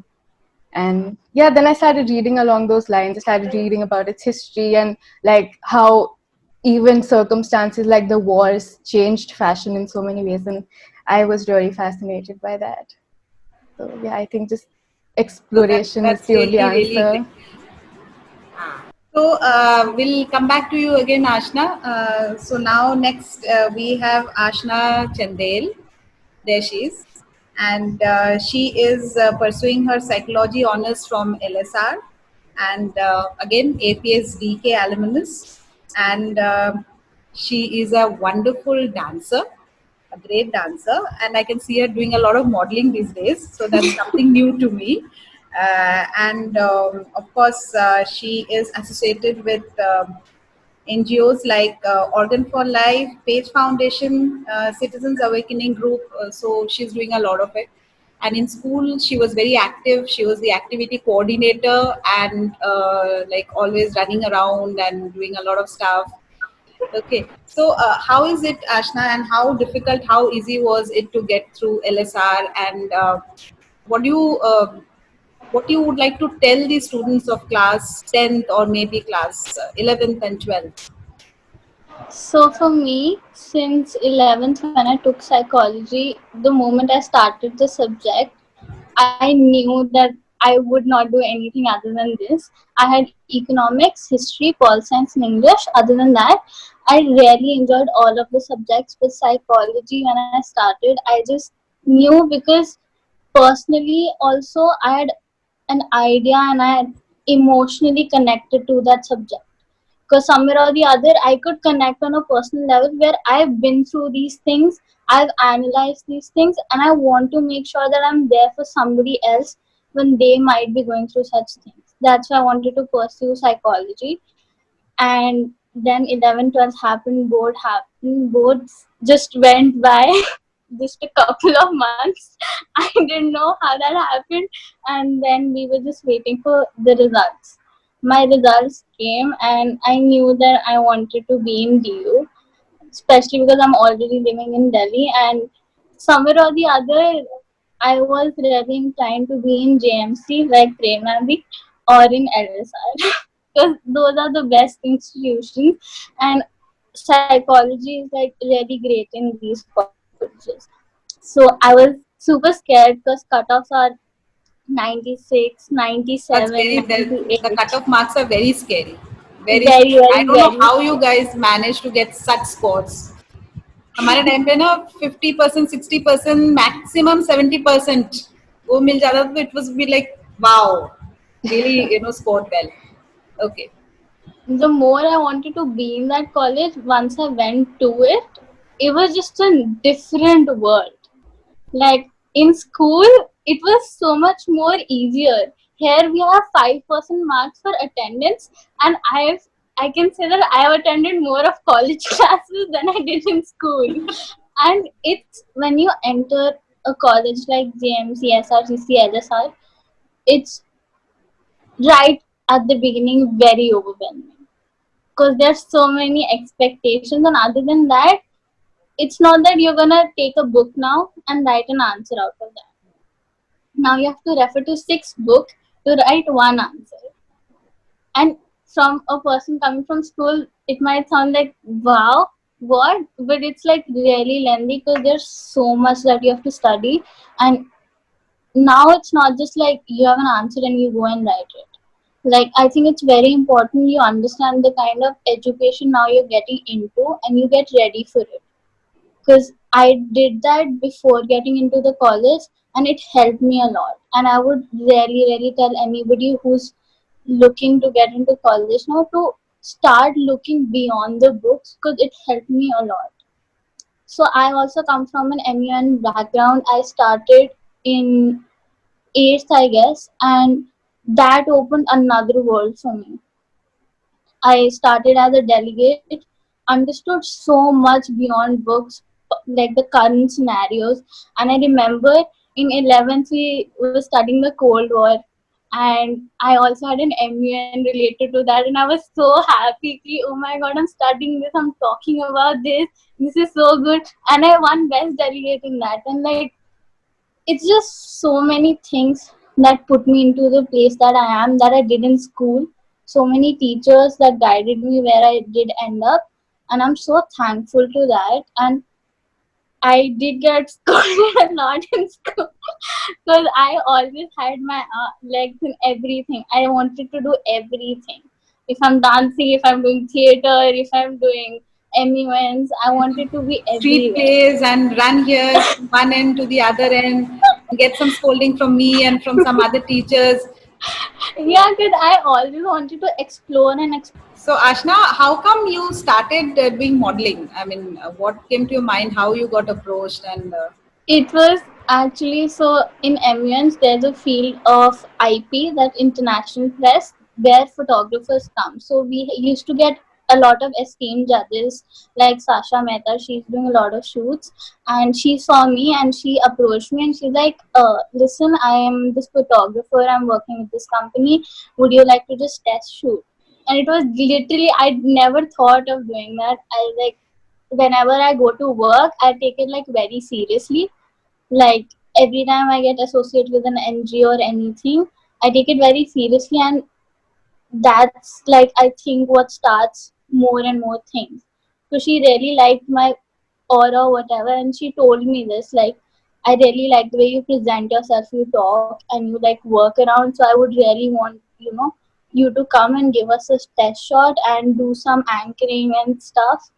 S5: And yeah, then I started reading along those lines. I started reading about its history and like how even circumstances like the wars changed fashion in so many ways, and I was really fascinated by that. So yeah, I think just
S1: So
S5: exploration is
S1: that's
S5: the only
S1: really great.
S5: answer.
S1: So we'll come back to you again, Ashna. So now next we have Ashna Chandel. There she is, and she is pursuing her psychology honors from LSR, and again APS DK alumnus, and she is a wonderful dancer, a great dancer, and I can see her doing a lot of modeling these days. So that's something new to me. And of course, she is associated with NGOs like Organ for Life, Page Foundation, Citizens Awakening Group. So she's doing a lot of it. And in school, she was very active. She was the activity coordinator and like always running around and doing a lot of stuff. Okay, so how is it, Ashna, and how difficult, how easy was it to get through LSR, and what do you what you would like to tell the students of class 10th or maybe class 11th and 12th?
S6: So for me, since 11th when I took psychology, the moment I started the subject, I knew that I would not do anything other than this. I had economics, history, pol science, and English. Other than that, I really enjoyed all of the subjects. With psychology, when I started, I just knew because personally also I had an idea and I had emotionally connected to that subject, because somewhere or the other I could connect on a personal level where I've been through these things, I've analyzed these things, and I want to make sure that I'm there for somebody else when they might be going through such things. That's why I wanted to pursue psychology. And then 11 12 happened, boards just went by just a couple of months. I didn't know how that happened, and then we were just waiting for the results. My results came and I knew that I wanted to be in DU, especially because I'm already living in Delhi, and somewhere or the other I was really inclined to be in JMC like Premnandi or in LSR because those are the best institutions, and psychology is like really great in these colleges. So I was super scared because cutoffs are 96,
S1: That's
S6: 97,
S1: very, the
S6: 98.
S1: cutoff marks are very scary. Very
S6: Very,
S1: scary. I
S6: very,
S1: don't know
S6: very
S1: how you
S6: scary.
S1: guys manage to get such scores. हमारे time पे ना 50% 60% maximum 70% वो मिल जाता था, तो it was be like wow, really, scored well. Okay.
S6: The more I wanted to be in that college, once I went to it, it was just a different world. Like in school, it was so much more easier. Here we have 5% marks for attendance, and I can say that I have attended more of college classes than I did in school. And it's when you enter a college like JMC, SRCC, LSR, it's right at the beginning very overwhelming because there's so many expectations, and other than that, it's not that you're gonna take a book now and write an answer out of that. Now you have to refer to 6 books to write one answer. And from a person coming from school, it might sound like, wow, what? But it's like really lengthy because there's so much that you have to study. And now it's not just like you have an answer and you go and write it. Like, I think it's very important you understand the kind of education now you're getting into and you get ready for it. Because I did that before getting into the college and it helped me a lot. And I would really tell anybody who's looking to get into college now to start looking beyond the books because it helped me a lot. So I also come from an MUN background. I started in 8th, I guess, and that opened another world for me. I started as a delegate, understood so much beyond books, like the current scenarios. And I remember in 11th, we were studying the Cold War. And I also had an MUN related to that. And I was so happy. Oh my God, I'm studying this. I'm talking about this. This is so good. And I won best delegate in that. And like, it's just so many things that put me into the place that I am, that I did in school. So many teachers that guided me where I did end up, and I'm so thankful to that. And I did get scolded a lot in school because I always had my legs in everything. I wanted to do everything. If I'm dancing, if I'm doing theater, if I'm doing MUNs, I wanted to be
S1: Street
S6: everywhere.
S1: plays and run here from one end to the other end, get some scolding from me and from some other teachers.
S6: Yeah, because I always wanted to explore and explore.
S1: So Ashna, how come you started doing modeling? I mean, what came to your mind? How you got approached? And
S6: It was actually so in MUNs, there's a field of IP, that international press, where photographers come. So we used to get a lot of esteemed judges like Sasha Mehta. She's doing a lot of shoots, and she saw me and she approached me and she's like, listen, I am this photographer. I'm working with this company. Would you like to just test shoot? And it was literally, I'd never thought of doing that. I like, whenever I go to work, I take it like very seriously. Like every time I get associated with an NGO or anything, I take it very seriously, and that's like I think what starts more and more things. So she really liked my aura or whatever, and she told me this, like, I really like the way you present yourself, you talk and you like work around. So I would really want, you to come and give us a test shot and do some anchoring and stuff.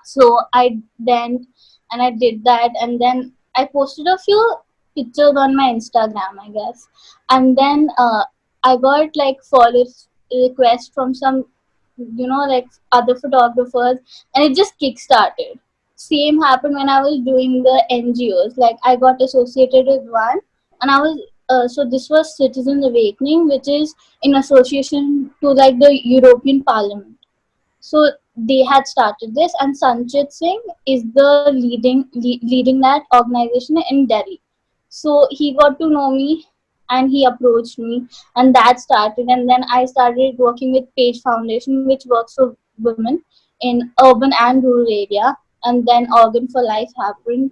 S6: So I then and I did that, and then I posted a few pictures on my Instagram, I guess. And then I got like follow requests from some, like other photographers, and it just kickstarted. Same happened when I was doing the NGOs. Like I got associated with one, and I was so this was Citizen Awakening, which is in association to like the European Parliament. So they had started this, and Sanchit Singh is the leading that organization in Delhi. So he got to know me and he approached me, and that started. And then I started working with Page Foundation, which works for women in urban and rural area. And then Organ for Life happened,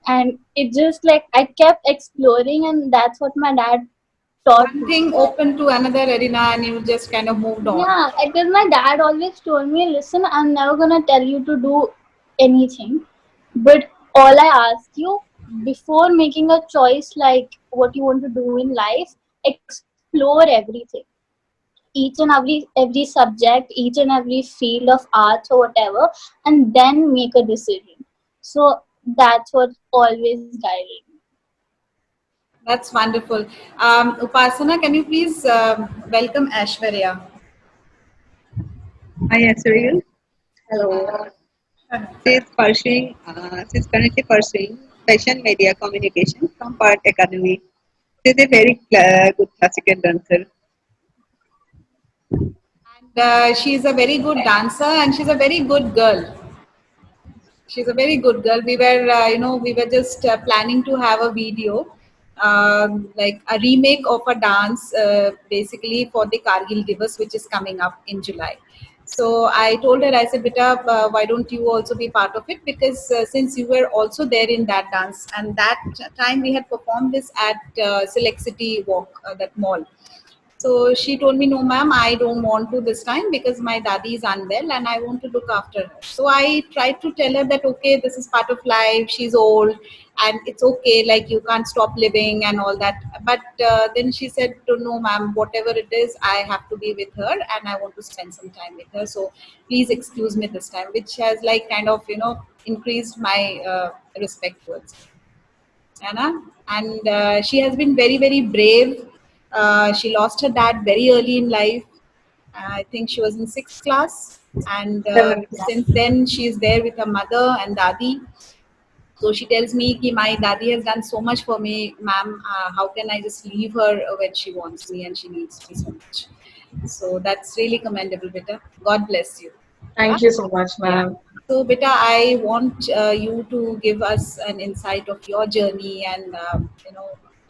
S6: and it just like I kept exploring, and that's what my dad taught
S1: one
S6: me.
S1: thing opened to another arena, and you just kind of moved on.
S6: Yeah, because my dad always told me, listen, I'm never gonna tell you to do anything, but all I ask you, before making a choice like what you want to do in life, explore everything, each and every subject, each and every field of arts or whatever, and then make a decision. So that's what always guided me.
S1: That's wonderful. Upasana, can you please welcome Ashwarya?
S2: Hi, Asriel. Hello. She's currently pursuing fashion media communication from Part Academy. She's a very good classical dancer.
S1: And she's a very good dancer, and she's a very good girl. She's a very good girl. We were, we were just planning to have a video like a remake of a dance, basically for the Kargil Divas, which is coming up in July. So I told her, I said, Beta, why don't you also be part of it? Because since you were also there in that dance, and that time we had performed this at Select City Walk, that mall. So she told me, no, ma'am, I don't want to this time because my daddy is unwell and I want to look after her. So I tried to tell her that, okay, this is part of life. She's old and it's okay. Like you can't stop living and all that. But then she said, no, ma'am, whatever it is, I have to be with her and I want to spend some time with her. So please excuse me this time, which has like kind of, increased my respect towards her. Anna, and she has been very, very brave. She lost her dad very early in life. I think she was in sixth class, and since then she is there with her mother and dadi. So she tells me, "Ki my dadi has done so much for me, ma'am. How can I just leave her when she wants me and she needs me so much?" So that's really commendable, beta. God bless you.
S7: Thank you so much,
S1: Yeah.
S7: ma'am.
S1: So, Beta, I want you to give us an insight of your journey and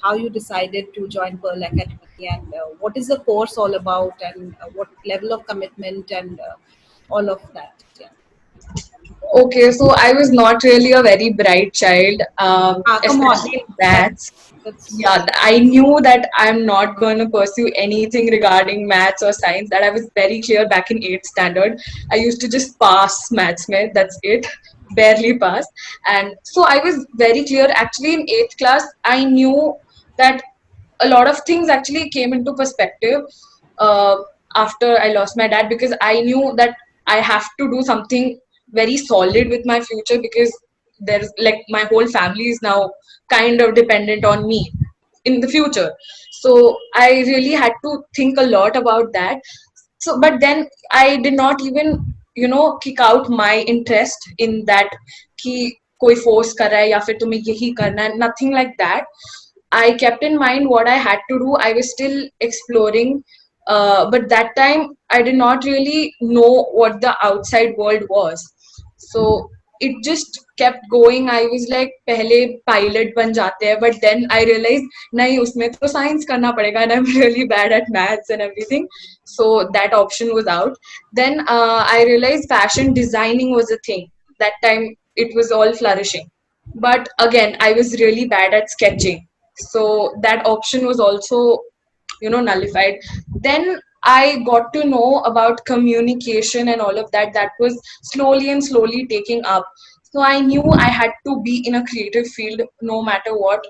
S1: how you decided to join Pearl Academy and what is the course all about and what level of commitment and all of that. Yeah.
S7: Okay, so I was not really a very bright child,
S1: Come on.
S7: especially in maths.
S1: That's
S7: Yeah, I knew that I'm not going to pursue anything regarding maths or science. That I was very clear back in 8th standard. I used to just pass maths, mein, that's it, barely pass. And so I was very clear. Actually, in 8th class, I knew that a lot of things actually came into perspective uh, after I lost my dad, because I knew that I have to do something very solid with my future, because there's like my whole family is now kind of dependent on me in the future. So I really had to think a lot about that. So but then I did not even kick out my interest in that कि कोई force कर रहा है या फिर तुम्हें यही करना है, nothing like that. I kept in mind what I had to do. I was still exploring, but that time I did not really know what the outside world was. So it just kept going. I was like, पहले pilot बन जाते हैं, but then I realized नहीं उसमें तो science करना पड़ेगा, and I'm really bad at maths and everything. So that option was out. Then I realized fashion designing was a thing. That time it was all flourishing. But again, I was really bad at sketching. So that option was also, nullified. Then I got to know about communication and all of that. That was slowly and slowly taking up. So I knew I had to be in a creative field no matter what.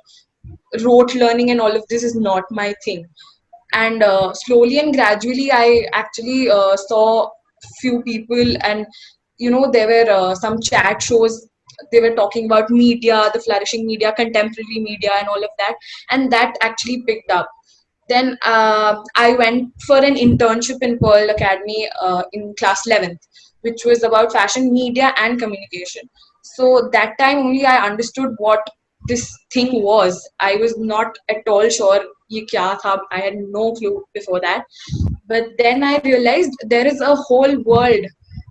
S7: Rote learning and all of this is not my thing. And slowly and gradually, I actually saw few people, and there were some chat shows. They were talking about media, the flourishing media, contemporary media, and all of that, and that actually picked up. Then I went for an internship in Pearl Academy in class 11th, which was about fashion, media, and communication. So that time only I understood what this thing was. I was not at all sure ye kya tha. I had no clue before that. But then I realized there is a whole world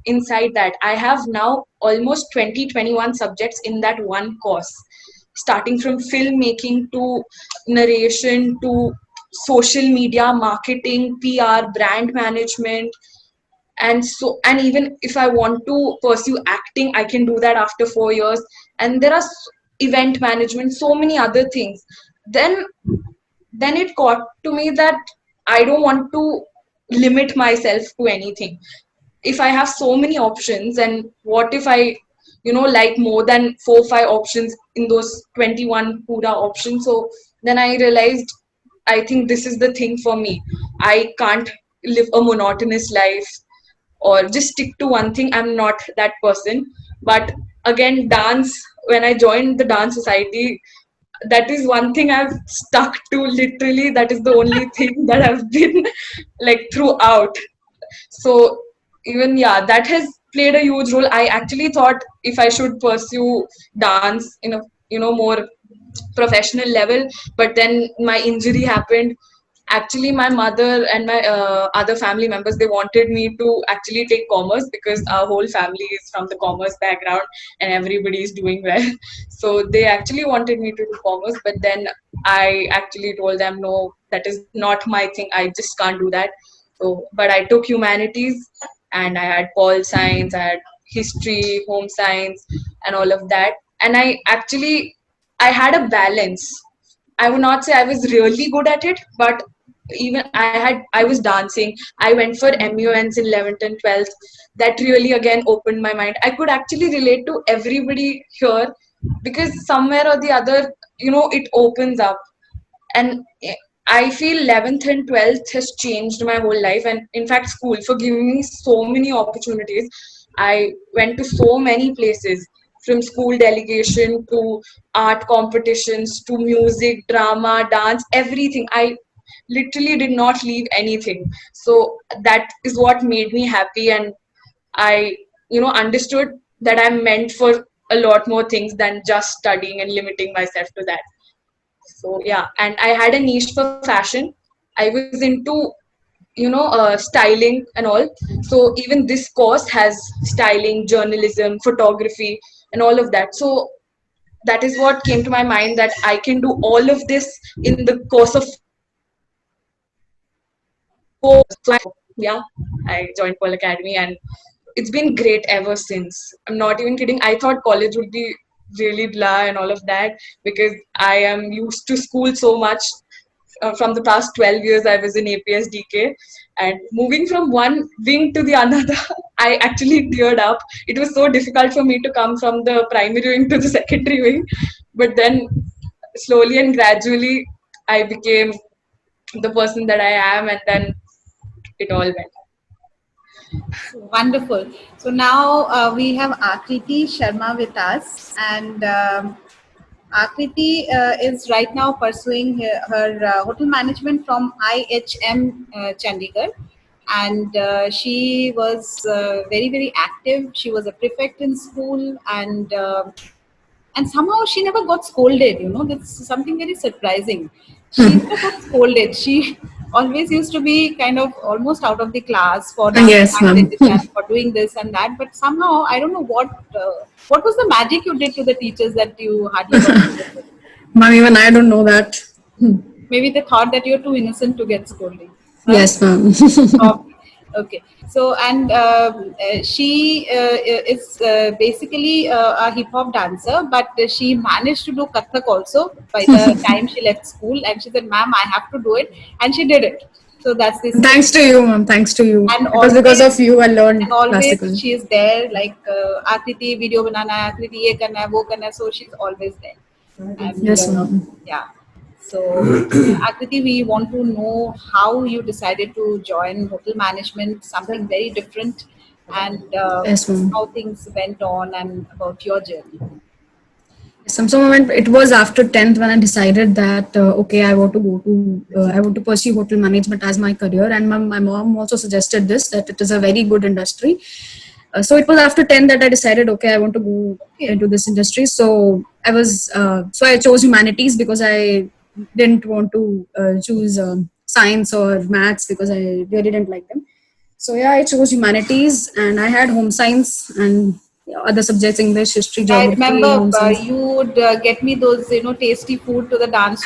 S7: inside that. I have now almost 20-21 subjects in that one course, starting from filmmaking to narration to social media marketing, PR, brand management. And even if I want to pursue acting, I can do that after 4 years. And there are event management, so many other things. Then it got to me that I don't want to limit myself to anything. If I have so many options, and what if I like more than 4-5 options in those 21 pura options? So then I realized, I think this is the thing for me. I can't live a monotonous life or just stick to one thing. I'm not that person. But again, dance, when I joined the dance society, that is one thing I've stuck to literally. That is the only thing that I've been like throughout. So even that has played a huge role. I actually thought if I should pursue dance in a more professional level, but then my injury happened, actually my mother and my other family members, they wanted me to actually take commerce because our whole family is from the commerce background and everybody is doing well. So they actually wanted me to do commerce, but then I actually told them no, that is not my thing. I just can't do that. So, but I took humanities, and I had pol science, I had history, home science, and all of that. And I had a balance. I would not say I was really good at it, but even I was dancing. I went for MUNs in 11th and 12th. That really again opened my mind. I could actually relate to everybody here because somewhere or the other, it opens up. And I feel 11th and 12th has changed my whole life. And in fact, school for giving me so many opportunities. I went to so many places, from school delegation to art competitions to music, drama, dance, everything. I literally did not leave anything. So that is what made me happy. And I, understood that I'm meant for a lot more things than just studying and limiting myself to that. So yeah, and I had a niche for fashion. I was into styling and all. So even this course has styling, journalism, photography, and all of that. So that is what came to my mind, that I can do all of this in the course of 4. So yeah, I joined Pearl Academy, and it's been great ever since. I'm not even kidding. I thought college would be really blah and all of that because I am used to school so much. From the past 12 years, I was in APS DK, and moving from one wing to the another, I actually teared up. It was so difficult for me to come from the primary wing to the secondary wing, but then slowly and gradually, I became the person that I am, and then it all went.
S1: Wonderful. So now we have Akriti Sharma with us, and Akriti is right now pursuing her hotel management from IHM Chandigarh, and she was very, very active. She was a prefect in school, and somehow she never got scolded. That's something very surprising. She never got scolded. She always used to be kind of almost out of the class for
S8: Yes, ma'am.
S1: for doing this and that. But somehow I don't know what was the magic you did to the teachers that you hardly got scolded.
S8: Ma'am, even I don't know that.
S1: Maybe they thought that you're too innocent to get scolded.
S8: Yes, ma'am.
S1: Okay. So, and she is basically a hip hop dancer, but she managed to do Kathak also by the time she left school. And she said, "Ma'am, I have to do it," and she did it. So that's this.
S8: Thanks to you, ma'am. Thanks to you.
S1: And
S8: It was because of you I learned
S1: and always
S8: classical.
S1: she is there, like Akriti video banana hai, Akriti ye karna hai, wo karna hai. So she's always there. And,
S8: Yes, ma'am.
S1: yeah. So, Akriti, we want to know how you decided to join hotel management, something very different, and
S8: Yes, ma'am.
S1: how things went on and about your journey.
S8: Some moment it was after 10th when I decided that okay, I want to pursue hotel management as my career, and my mom also suggested this, that it is a very good industry. So it was after 10 that I decided, okay, I want to go into this industry. So I chose humanities because I didn't want to choose science or maths because I really didn't like them. So yeah, I chose humanities, and I had home science and other subjects, English, history,
S1: I
S8: geography.
S1: remember
S8: home science.
S1: you would get me those, tasty food to the dance.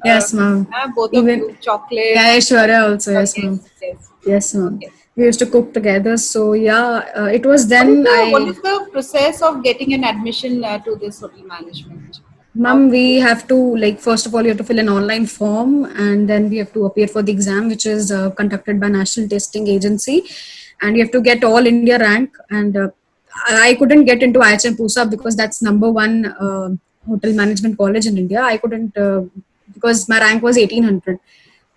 S8: Yes, ma'am.
S1: Both
S8: Even,
S1: of you, chocolate.
S8: Yeah, Aishwarya also, yes, ma'am.
S1: Yes.
S8: Yes, ma'am.
S1: Yes.
S8: We used to cook together. So yeah, it was then
S1: What is the process of getting an admission to this hotel management?
S8: Ma'am, we have to, first of all, you have to fill an online form, and then we have to appear for the exam, which is conducted by National Testing Agency, and you have to get all India rank. And I couldn't get into IHM Pusa because that's #1 hotel management college in India. I couldn't because my rank was 1800.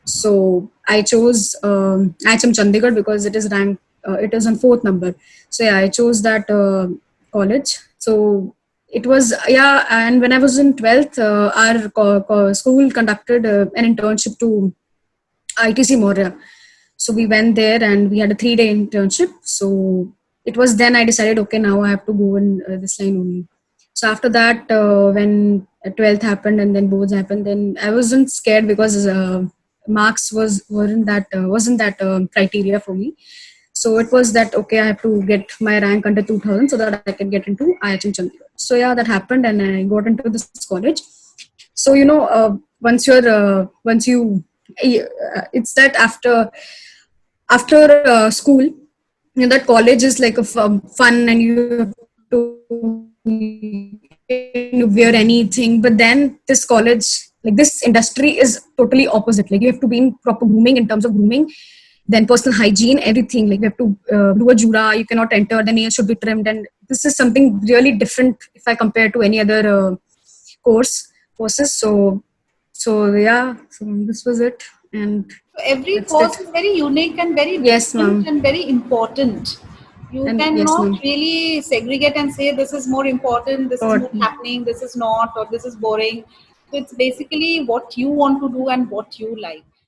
S8: So I chose IHM Chandigarh because it is ranked, it is on 4th number. So yeah, I chose that college. So it was, and when I was in 12th, our school conducted an internship to ITC Maurya. So we went there and we had a 3-day internship. So it was then I decided, okay, now I have to go in this line only. So after that, when 12th happened and then boards happened, then I wasn't scared because marks wasn't that criteria for me. So it was that, okay, I have to get my rank under 2000 so that I can get into IIM Chandigarh. So yeah, that happened, and I got into this college. So once you it's that after school, that college is like a fun, and you have to wear anything. But then this college, like this industry, is totally opposite. Like you have to be in proper grooming, in terms of grooming, then personal hygiene, everything. Like you have to do a jura, you cannot enter, the nails should be trimmed, and this is something really different if I compare to any other courses. So yeah, so this was it. And
S1: every
S8: that's
S1: course
S8: it.
S1: is very unique and very
S8: Yes,
S1: different
S8: ma'am.
S1: and very important. You
S8: And
S1: cannot
S8: yes, ma'am.
S1: really segregate and say this is more important, this is more
S8: Important.
S1: happening, this is not, or this is boring. So it's basically what you want to do and what you like.